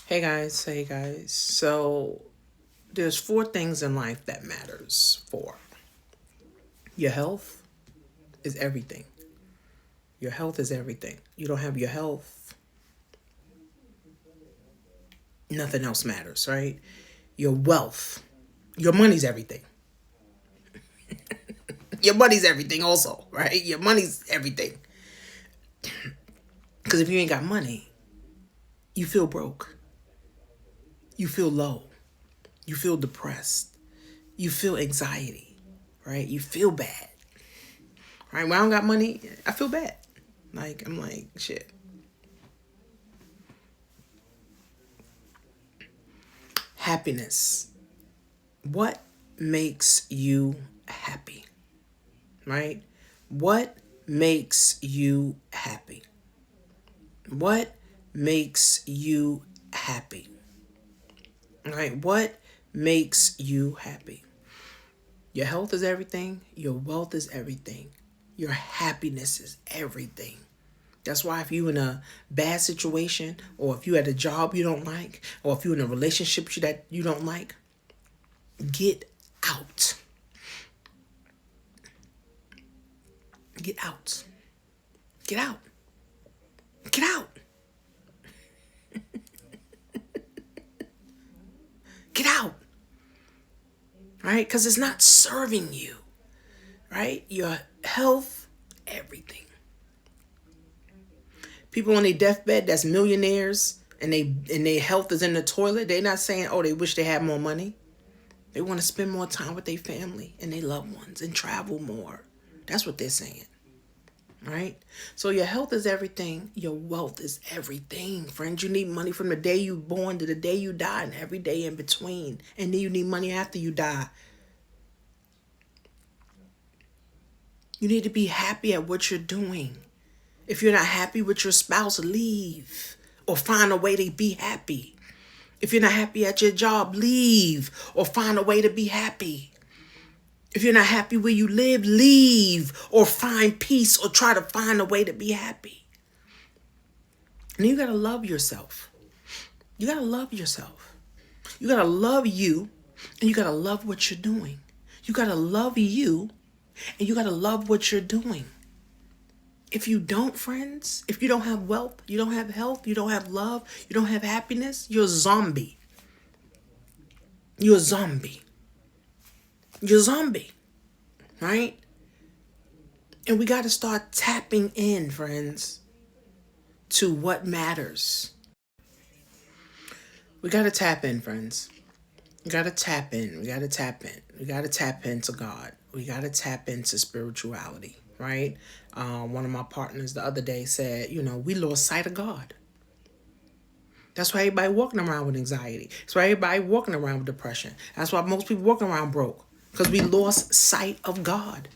Hey guys. So there's four things in life that matters for. Your health is everything. Your health is everything. You don't have your health, nothing else matters, right? Your wealth, your money's everything. Your money's everything also, right? Your money's everything. Because if you ain't got money, you feel broke. You feel low. You feel depressed. You feel anxiety, right? You feel bad. Right? When I don't got money, I feel bad. I'm like, shit. Happiness. What makes you happy? Right? What makes you happy? What makes you happy? Right? What makes you happy? Your health is everything. Your wealth is everything. Your happiness is everything. That's why if you're in a bad situation, or if you're at a job you don't like, or if you're in a relationship that you don't like, get out. Get out. Get out. Get out. Get out. Right? Because it's not serving you. Right? Your health, everything. People on their deathbed that's millionaires and their health is in the toilet, they're not saying, oh, they wish they had more money. They want to spend more time with their family and their loved ones and travel more. That's what they're saying. Right? So your health is everything. Your wealth is everything. Friends, you need money from the day you born to the day you die and every day in between. And then you need money after you die. You need to be happy at what you're doing. If you're not happy with your spouse, leave or find a way to be happy. If you're not happy at your job, leave or find a way to be happy. If you're not happy where you live, leave or find peace or try to find a way to be happy. And you got to love yourself. You got to love yourself. You got to love you, and you got to love what you're doing. You got to love you, and you got to love what you're doing. If you don't, friends, if you don't have wealth, you don't have health, you don't have love, you don't have happiness, you're a zombie. You're a zombie. You're a zombie, right? And we got to start tapping in, friends, to what matters. We got to tap in, friends. We got to tap in. We got to tap in. We got to tap into God. We got to tap into spirituality, right? One of my partners the other day said, we lost sight of God. That's why everybody walking around with anxiety. That's why everybody walking around with depression. That's why most people walking around broke. Because we lost sight of God.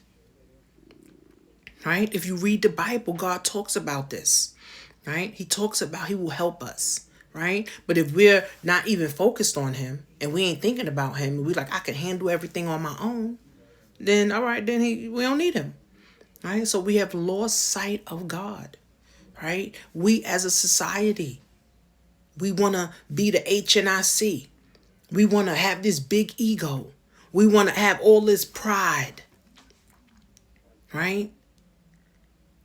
Right? If you read the Bible, God talks about this. Right? He talks about He will help us. Right? But if we're not even focused on Him and we ain't thinking about Him, and we like, I can handle everything on my own, then all right, then we don't need Him. Right? So we have lost sight of God. Right? We as a society, we want to be the HNIC. We want to have this big ego. We want to have all this pride. Right?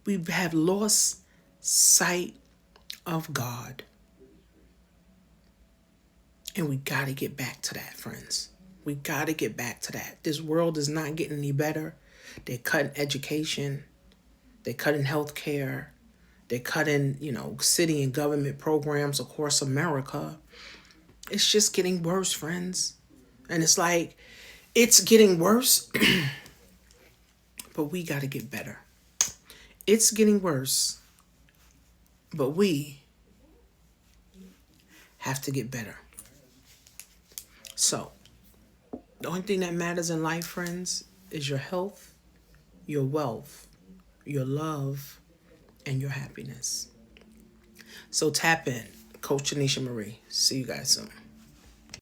We have lost sight of God. And we got to get back to that, friends. We got to get back to that. This world is not getting any better. They're cutting education. They're cutting healthcare. They're cutting, city and government programs across America. It's just getting worse, friends. And it's like, it's getting worse, but we got to get better. It's getting worse, but we have to get better. So, the only thing that matters in life, friends, is your health, your wealth, your love, and your happiness. So tap in. Coach Tanisha Marie. See you guys soon.